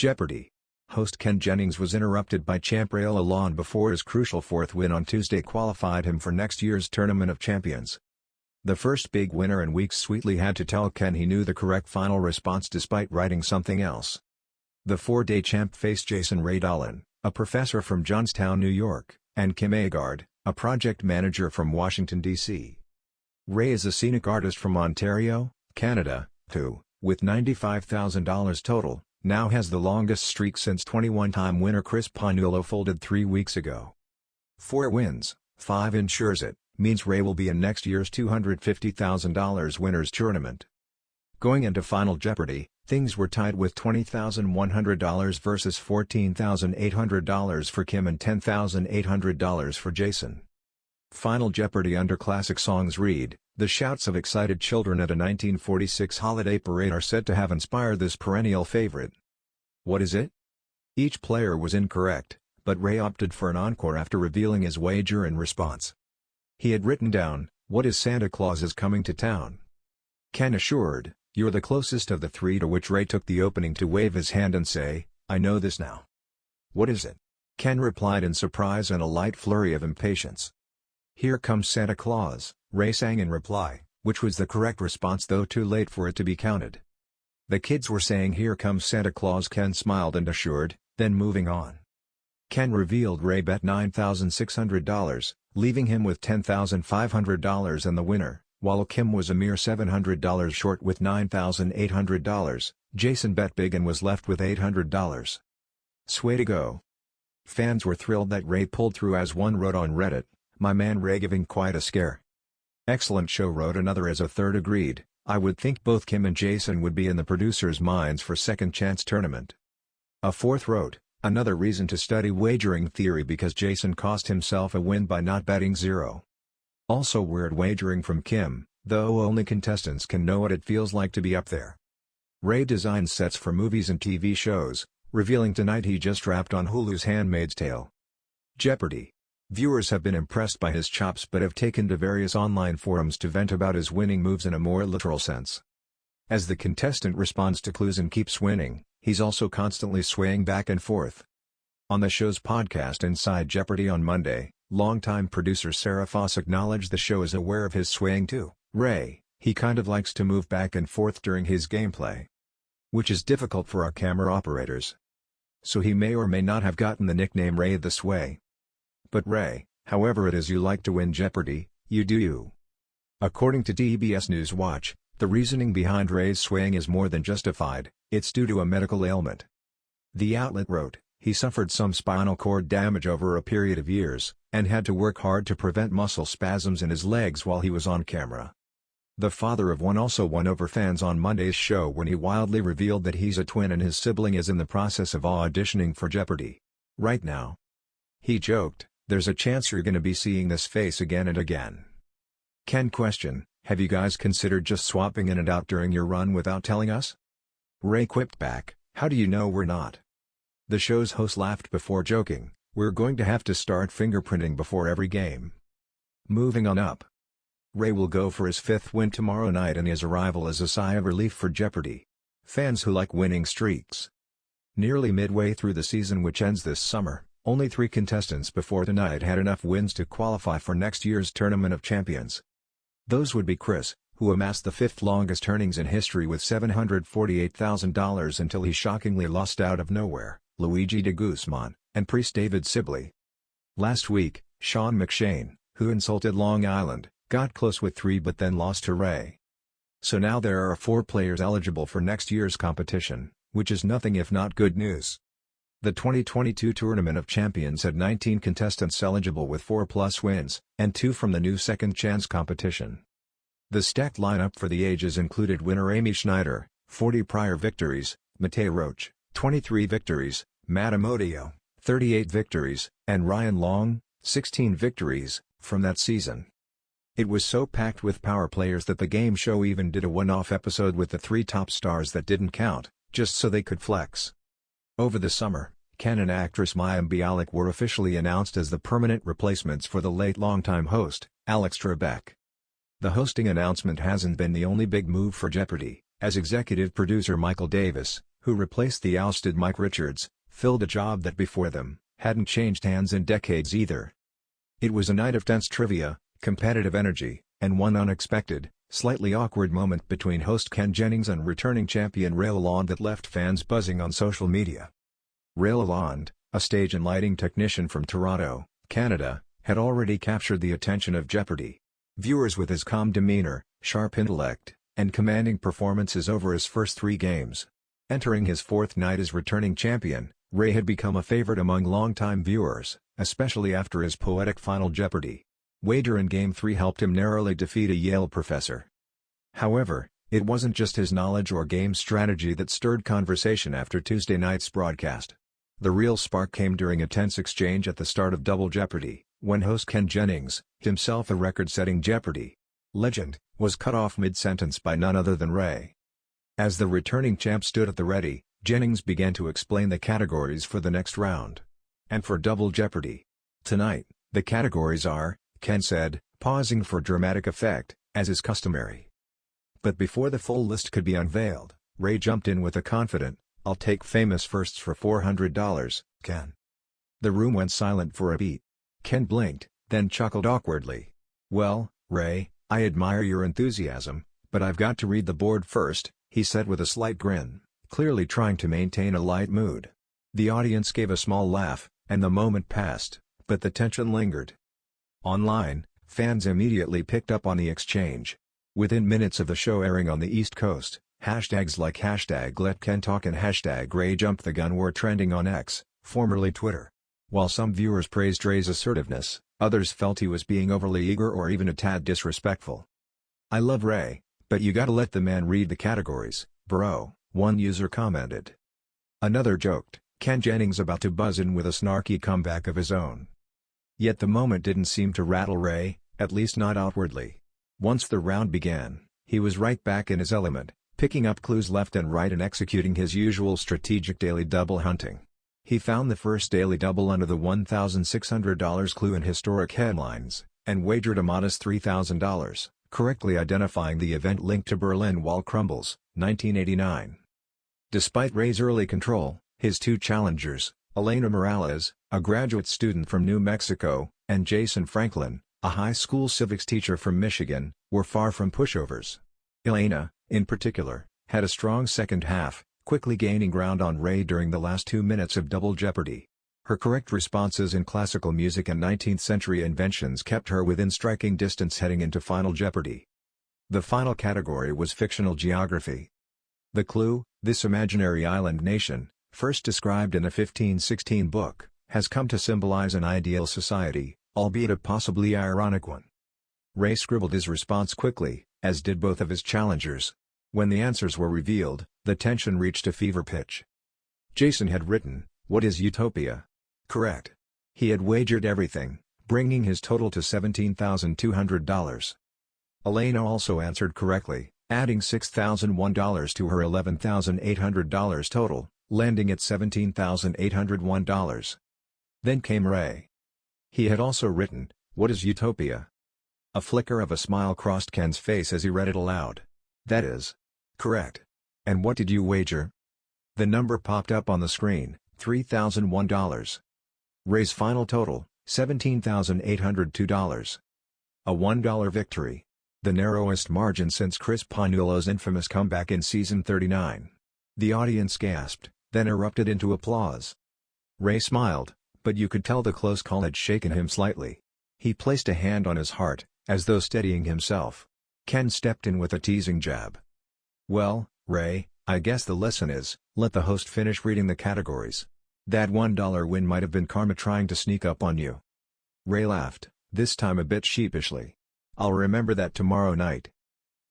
Jeopardy! Host Ken Jennings was interrupted by champ Ray long before his crucial fourth win on Tuesday qualified him for next year's Tournament of Champions. The first big winner in weeks sweetly had to tell Ken he knew the correct final response despite writing something else. The four-day champ faced Jason Ray Dolan, a professor from Johnstown, New York, and Kim Agard, a project manager from Washington, D.C. Ray is a scenic artist from Ontario, Canada, who, with $95,000 total, now has the longest streak since 21-time winner Chris Ponullo folded 3 weeks ago. 4 wins, 5 ensures it, means Ray will be in next year's $250,000 winners tournament. Going into Final Jeopardy, things were tied with $20,100 versus $14,800 for Kim and $10,800 for Jason. Final Jeopardy under classic songs read, "The shouts of excited children at a 1946 holiday parade are said to have inspired this perennial favorite." What is it? Each player was incorrect, but Ray opted for an encore after revealing his wager and response. He had written down, "What is Santa Claus is coming to town?" Ken assured, "You're the closest of the three," to which Ray took the opening to wave his hand and say, "I know this now." "What is it?" Ken replied in surprise and a light flurry of impatience. "Here Comes Santa Claus," Ray sang in reply, which was the correct response though too late for it to be counted. "The kids were saying 'Here Comes Santa Claus,'" Ken smiled and assured, then moving on. Ken revealed Ray bet $9,600, leaving him with $10,500 and the winner, while Kim was a mere $700 short with $9,800. Jason bet big and was left with $800. Sway to go. Fans were thrilled that Ray pulled through, as one wrote on Reddit, "My man Ray giving quite a scare." "Excellent show," wrote another as a third agreed, "I would think both Kim and Jason would be in the producers' minds for second chance tournament." A fourth wrote, "Another reason to study wagering theory because Jason cost himself a win by not betting zero." Also weird wagering from Kim, though only contestants can know what it feels like to be up there. Ray designs sets for movies and TV shows, revealing tonight he just wrapped on Hulu's Handmaid's Tale. Jeopardy! Viewers have been impressed by his chops but have taken to various online forums to vent about his winning moves in a more literal sense. As the contestant responds to clues and keeps winning, he's also constantly swaying back and forth. On the show's podcast Inside Jeopardy on Monday, longtime producer Sarah Foss acknowledged the show is aware of his swaying too. "Ray, he kind of likes to move back and forth during his gameplay. Which is difficult for our camera operators. So he may or may not have gotten the nickname Ray the Sway. But Ray, however it is you like to win Jeopardy, you do you." According to DBS News Watch, the reasoning behind Ray's swaying is more than justified, it's due to a medical ailment. The outlet wrote, "He suffered some spinal cord damage over a period of years, and had to work hard to prevent muscle spasms in his legs while he was on camera." The father of one also won over fans on Monday's show when he wildly revealed that he's a twin and his sibling is in the process of auditioning for Jeopardy! Right now. He joked, "There's a chance you're gonna be seeing this face again and again." Ken question, "Have you guys considered just swapping in and out during your run without telling us?" Ray quipped back, "How do you know we're not?" The show's host laughed before joking, "We're going to have to start fingerprinting before every game." Moving on up. Ray will go for his 5th win tomorrow night and his arrival is a sigh of relief for Jeopardy! Fans who like winning streaks. Nearly midway through the season, which ends this summer, only 3 contestants before tonight had enough wins to qualify for next year's Tournament of Champions. Those would be Chris, who amassed the 5th longest earnings in history with $748,000 until he shockingly lost out of nowhere, Luigi de Guzman, and Priest David Sibley. Last week, Sean McShane, who insulted Long Island, got close with 3 but then lost to Ray. So now there are 4 players eligible for next year's competition, which is nothing if not good news. The 2022 Tournament of Champions had 19 contestants eligible with 4+ wins, and 2 from the new Second Chance competition. The stacked lineup for the ages included winner Amy Schneider, 40 prior victories, Matej Roach, 23 victories, Matt Amodio, 38 victories, and Ryan Long, 16 victories, from that season. It was so packed with power players that the game show even did a one-off episode with the 3 top stars that didn't count, just so they could flex. Over the summer, Ken and actress mayim Bialik were officially announced as the permanent replacements for the late longtime host, Alex Trebek. The hosting announcement hasn't been the only big move for Jeopardy! As executive producer Michael Davis, who replaced the ousted Mike Richards, filled a job that before them hadn't changed hands in decades either. It was a night of tense trivia, competitive energy, and one unexpected, slightly awkward moment between host Ken Jennings and returning champion Ray Lalonde that left fans buzzing on social media. Ray Lalonde, a stage and lighting technician from Toronto, Canada, had already captured the attention of Jeopardy! Viewers with his calm demeanor, sharp intellect, and commanding performances over his first 3 games. Entering his 4th night as returning champion, Ray had become a favorite among longtime viewers, especially after his poetic final Jeopardy! Wager in Game 3 helped him narrowly defeat a Yale professor. However, it wasn't just his knowledge or game strategy that stirred conversation after Tuesday night's broadcast. The real spark came during a tense exchange at the start of Double Jeopardy! When host Ken Jennings, himself a record-setting Jeopardy! Legend, was cut off mid-sentence by none other than Ray. As the returning champ stood at the ready, Jennings began to explain the categories for the next round. And for Double Jeopardy! Tonight, the categories are, Ken said, pausing for dramatic effect, as is customary. But before the full list could be unveiled, Ray jumped in with a confident, "I'll take famous firsts for $400, Ken." The room went silent for a beat. Ken blinked, then chuckled awkwardly. "Well, Ray, I admire your enthusiasm, but I've got to read the board first," he said with a slight grin, clearly trying to maintain a light mood. The audience gave a small laugh, and the moment passed, but the tension lingered. Online, fans immediately picked up on the exchange. Within minutes of the show airing on the East Coast, hashtags like #LetKenTalk and #RayJumpTheGun were trending on X, formerly Twitter. While some viewers praised Ray's assertiveness, others felt he was being overly eager or even a tad disrespectful. "I love Ray, but you gotta let the man read the categories, bro," one user commented. Another joked, "Ken Jennings about to buzz in with a snarky comeback of his own." Yet the moment didn't seem to rattle Ray, at least not outwardly. Once the round began, he was right back in his element, picking up clues left and right and executing his usual strategic daily double hunting. He found the first daily double under the $1,600 clue in historic headlines, and wagered a modest $3,000, correctly identifying the event linked to Berlin Wall crumbles, 1989. Despite Ray's early control, his 2 challengers, Elena Morales, a graduate student from New Mexico, and Jason Franklin, a high school civics teacher from Michigan, were far from pushovers. Elena, in particular, had a strong second half, quickly gaining ground on Ray during the last 2 minutes of Double Jeopardy! Her correct responses in classical music and 19th-century inventions kept her within striking distance heading into Final Jeopardy! The final category was fictional geography. The clue, this imaginary island nation, first described in a 1516 book, has come to symbolize an ideal society, albeit a possibly ironic one. Ray scribbled his response quickly, as did both of his challengers. When the answers were revealed, the tension reached a fever pitch. Jason had written, "What is utopia?" Correct. He had wagered everything, bringing his total to $17,200. Elena also answered correctly, adding $6,001 to her $11,800 total, landing at $17,801. Then came Ray. He had also written, "What is utopia?" A flicker of a smile crossed Ken's face as he read it aloud. "That is correct. And what did you wager?" The number popped up on the screen, $3,001. Ray's final total, $17,802. A $1 victory. The narrowest margin since Chris Ponullo's infamous comeback in season 39. The audience gasped, then erupted into applause. Ray smiled, but you could tell the close call had shaken him slightly. He placed a hand on his heart, as though steadying himself. Ken stepped in with a teasing jab. "Well, Ray, I guess the lesson is, let the host finish reading the categories. That $1 win might have been karma trying to sneak up on you." Ray laughed, this time a bit sheepishly. "I'll remember that tomorrow night."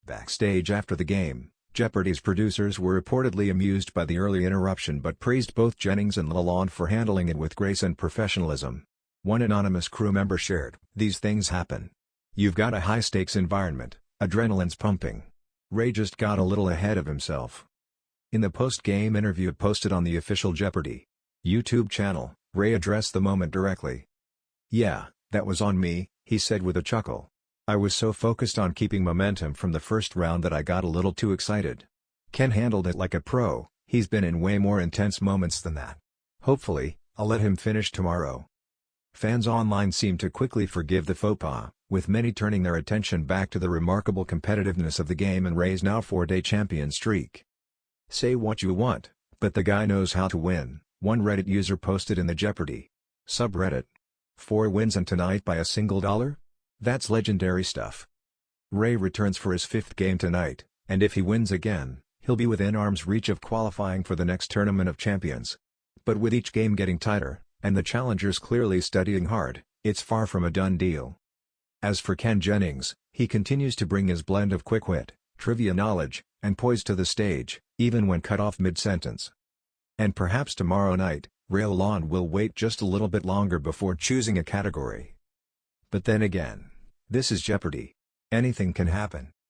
Backstage after the game, Jeopardy's producers were reportedly amused by the early interruption but praised both Jennings and Lalonde for handling it with grace and professionalism. One anonymous crew member shared, "These things happen. You've got a high-stakes environment, adrenaline's pumping." Ray just got a little ahead of himself. In the post-game interview posted on the official Jeopardy! YouTube channel, Ray addressed the moment directly. "Yeah, that was on me," he said with a chuckle. "I was so focused on keeping momentum from the first round that I got a little too excited. Ken handled it like a pro, He's been in way more intense moments than that. Hopefully, I'll let him finish tomorrow. Fans online seem to quickly forgive the faux pas, with many turning their attention back to the remarkable competitiveness of the game and Ray's now 4-day champion streak. Say what you want, but the guy knows how to win, one Reddit user posted in the Jeopardy subreddit. 4 wins and tonight by a single dollar? That's legendary stuff. Ray returns for his 5th game tonight, and if he wins again, he'll be within arm's reach of qualifying for the next Tournament of Champions. But with each game getting tighter, and the challengers clearly studying hard, it's far from a done deal. As for Ken Jennings, he continues to bring his blend of quick wit, trivia knowledge, and poise to the stage, even when cut off mid-sentence. And perhaps tomorrow night, Ray Lalonde will wait just a little bit longer before choosing a category. But then again, this is Jeopardy! Anything can happen.